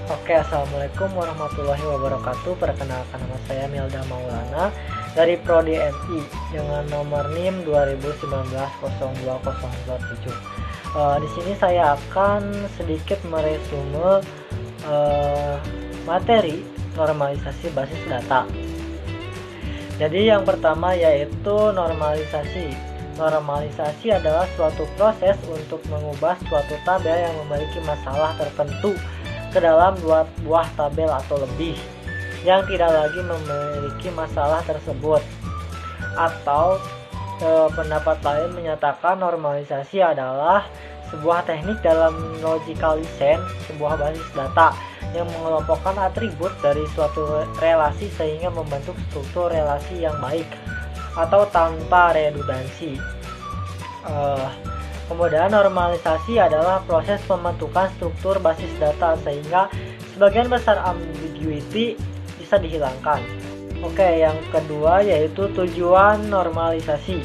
Oke, Assalamualaikum warahmatullahi wabarakatuh. Perkenalkan, nama saya Milda Maulana dari Prodi MI dengan nomor NIM 2019 020027. Di sini saya akan sedikit meresume materi normalisasi basis data. Jadi yang pertama yaitu normalisasi. Normalisasi adalah suatu proses untuk mengubah suatu tabel yang memiliki masalah tertentu ke dalam dua buah tabel atau lebih yang tidak lagi memiliki masalah tersebut. Atau pendapat lain menyatakan normalisasi adalah sebuah teknik dalam logical design sebuah basis data yang mengelompokkan atribut dari suatu relasi sehingga membentuk struktur relasi yang baik atau tanpa redundansi. Kemudian normalisasi adalah proses pembentukan struktur basis data sehingga sebagian besar ambiguity bisa dihilangkan. Oke, yang kedua yaitu tujuan normalisasi.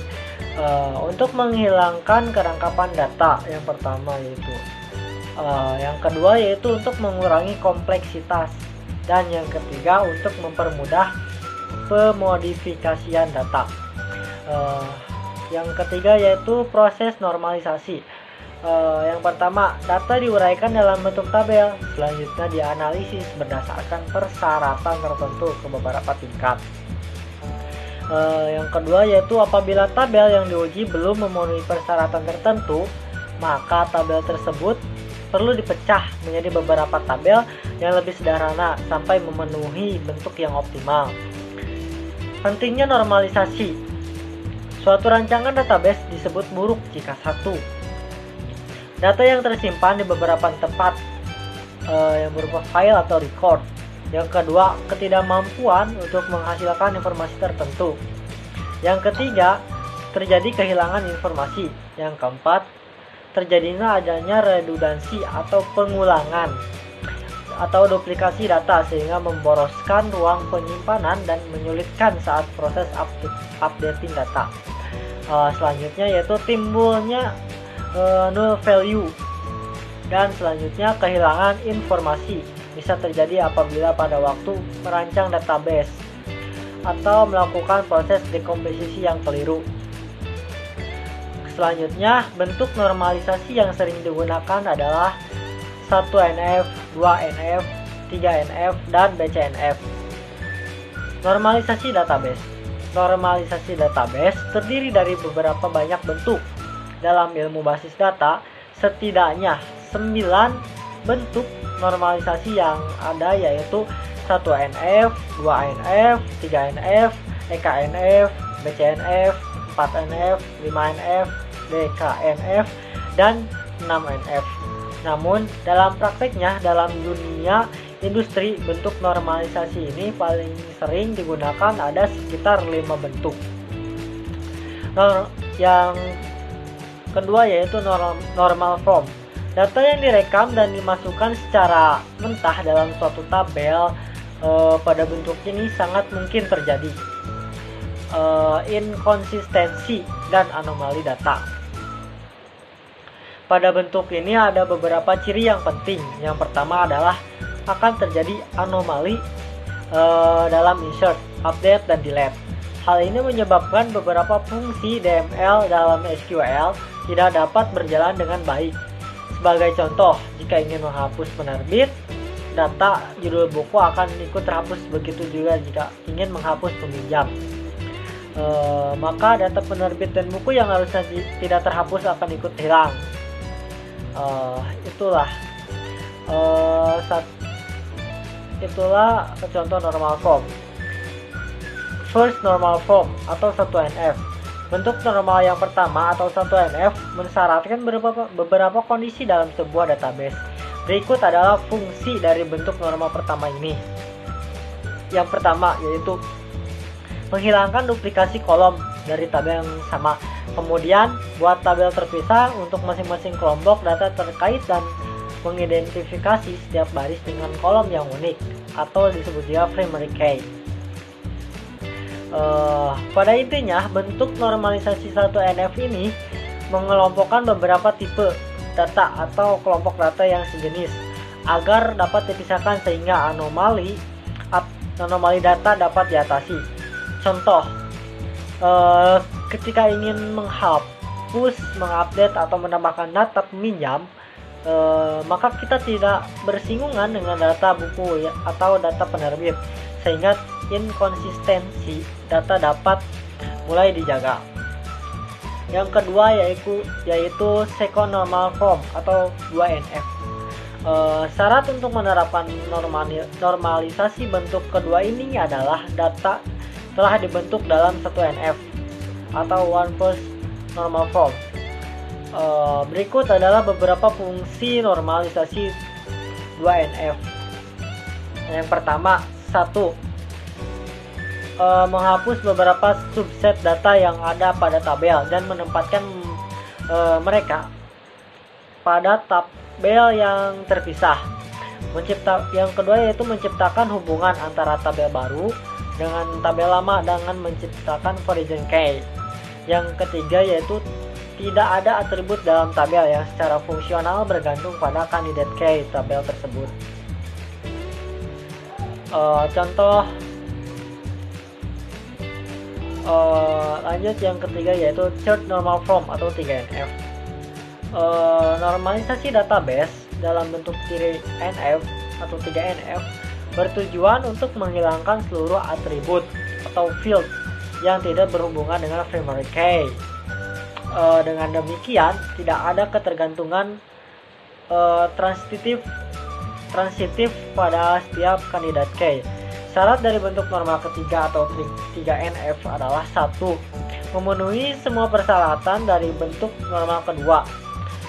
Untuk menghilangkan kerangkapan data yang pertama yaitu. Yang kedua yaitu untuk mengurangi kompleksitas, dan yang ketiga untuk mempermudah pemodifikasian data. Yang ketiga yaitu proses normalisasi. Yang pertama, data diuraikan dalam bentuk tabel, selanjutnya dianalisis berdasarkan persyaratan tertentu ke beberapa tingkat. Yang kedua yaitu apabila tabel yang diuji belum memenuhi persyaratan tertentu, maka tabel tersebut perlu dipecah menjadi beberapa tabel yang lebih sederhana sampai memenuhi bentuk yang optimal. Pentingnya normalisasi. Suatu rancangan database disebut buruk jika satu, data yang tersimpan di beberapa tempat yang berupa file atau record. Yang kedua, ketidakmampuan untuk menghasilkan informasi tertentu. Yang ketiga, terjadi kehilangan informasi. Yang keempat, terjadinya adanya redundansi atau pengulangan atau duplikasi data sehingga memboroskan ruang penyimpanan dan menyulitkan saat proses updating data. Selanjutnya yaitu timbulnya null value, dan selanjutnya kehilangan informasi bisa terjadi apabila pada waktu merancang database atau melakukan proses dekomposisi yang keliru. Selanjutnya, bentuk normalisasi yang sering digunakan adalah 1NF, 2NF, 3NF, dan BCNF. Normalisasi database. Normalisasi database terdiri dari beberapa banyak bentuk. Dalam ilmu basis data, setidaknya 9 bentuk normalisasi yang ada yaitu 1NF, 2NF, 3NF, EKNF, BCNF, 4NF, 5NF, DKNF, dan 6NF. Namun dalam prakteknya dalam dunia industri, bentuk normalisasi ini paling sering digunakan ada sekitar 5 bentuk. Yang kedua yaitu normal form. Data yang direkam dan dimasukkan secara mentah dalam suatu tabel pada bentuk ini sangat mungkin terjadi inkonsistensi dan anomali data. Pada bentuk ini ada beberapa ciri yang penting. Yang pertama adalah akan terjadi anomali dalam insert, update, dan delete. Hal ini menyebabkan beberapa fungsi DML dalam SQL tidak dapat berjalan dengan baik. Sebagai contoh, jika ingin menghapus penerbit, data judul buku akan ikut terhapus, begitu juga jika ingin menghapus peminjam. Maka data penerbit dan buku yang harusnya tidak terhapus akan ikut hilang. Itulah contoh normal form. First normal form atau 1NF. Bentuk normal yang pertama atau 1NF mensyaratkan beberapa kondisi dalam sebuah database. Berikut adalah fungsi dari bentuk normal pertama ini. Yang pertama yaitu menghilangkan duplikasi kolom dari tabel yang sama. Kemudian buat tabel terpisah untuk masing-masing kelompok data terkait dan mengidentifikasi setiap baris dengan kolom yang unik atau disebut juga primary key. Pada intinya, bentuk normalisasi 1NF ini mengelompokkan beberapa tipe data atau kelompok data yang sejenis agar dapat dipisahkan sehingga anomali data dapat diatasi. Contoh, ketika ingin menghapus, mengupdate atau menambahkan data peminjam, maka kita tidak bersinggungan dengan data buku atau data penerbit, sehingga inkonsistensi data dapat mulai dijaga. Yang kedua yaitu second normal form atau 2NF. Syarat untuk menerapkan normalisasi bentuk kedua ini adalah data telah dibentuk dalam 1NF atau one first normal form. Berikut adalah beberapa fungsi normalisasi 2NF. Yang pertama, 1. Menghapus beberapa subset data yang ada pada tabel dan menempatkan mereka pada tabel yang terpisah. Yang kedua yaitu menciptakan hubungan antara tabel baru dengan tabel lama dengan menciptakan version key. Yang ketiga yaitu tidak ada atribut dalam tabel yang secara fungsional bergantung pada candidate key tabel tersebut. Contoh lanjut, yang ketiga yaitu third normal form atau 3NF. Normalisasi database dalam bentuk 3NF atau 3NF bertujuan untuk menghilangkan seluruh atribut atau field yang tidak berhubungan dengan primary key. Dengan demikian tidak ada ketergantungan transitif pada setiap kandidat key. Syarat dari bentuk normal ketiga atau 3NF adalah 1. Memenuhi semua persyaratan dari bentuk normal kedua.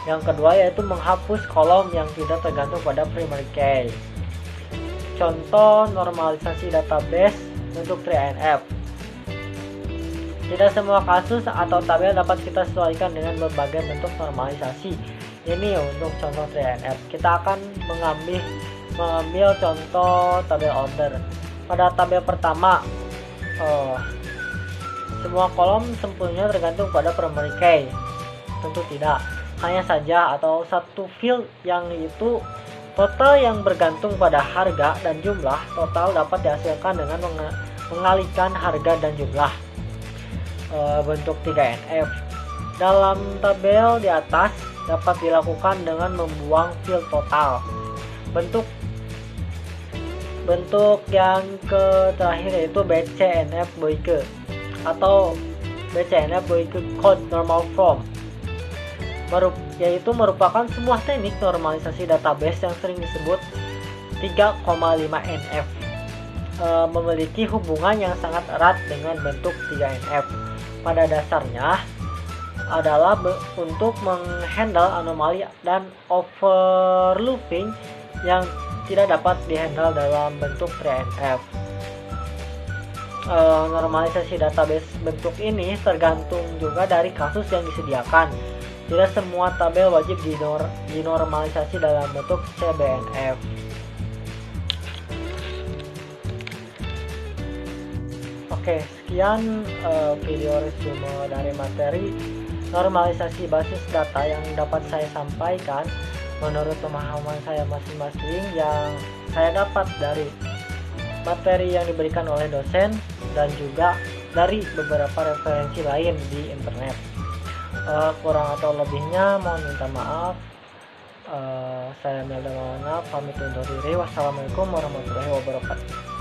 Yang kedua yaitu menghapus kolom yang tidak tergantung pada primary key. Contoh normalisasi database bentuk 3NF. Tidak semua kasus atau tabel dapat kita sesuaikan dengan berbagai bentuk normalisasi. Ini untuk contoh 3NF. Kita akan mengambil contoh tabel order. Pada tabel pertama, semua kolom sempurna tergantung pada primary key. Tentu tidak. Hanya saja atau satu field yang itu total yang bergantung pada harga dan jumlah total dapat dihasilkan dengan mengalihkan harga dan jumlah. Bentuk 3NF dalam tabel di atas dapat dilakukan dengan membuang field total. Bentuk yang terakhir yaitu BCNF Boyke atau BCNF Boyke Code Normal Form, yaitu merupakan sebuah teknik normalisasi database yang sering disebut 3,5NF. Memiliki hubungan yang sangat erat dengan bentuk 3NF. Pada dasarnya adalah untuk menghandle anomali dan overlooping yang tidak dapat dihandle dalam bentuk 3NF. Normalisasi database bentuk ini tergantung juga dari kasus yang disediakan. Tidak semua tabel wajib dinormalisasi dalam bentuk CBNF. Oke, sekian video resume dari materi normalisasi basis data yang dapat saya sampaikan menurut pemahaman saya masing-masing yang saya dapat dari materi yang diberikan oleh dosen dan juga dari beberapa referensi lain di internet. Kurang atau lebihnya mohon minta maaf. Saya Melda Mawana pamit undur diri. Wassalamualaikum warahmatullahi wabarakatuh.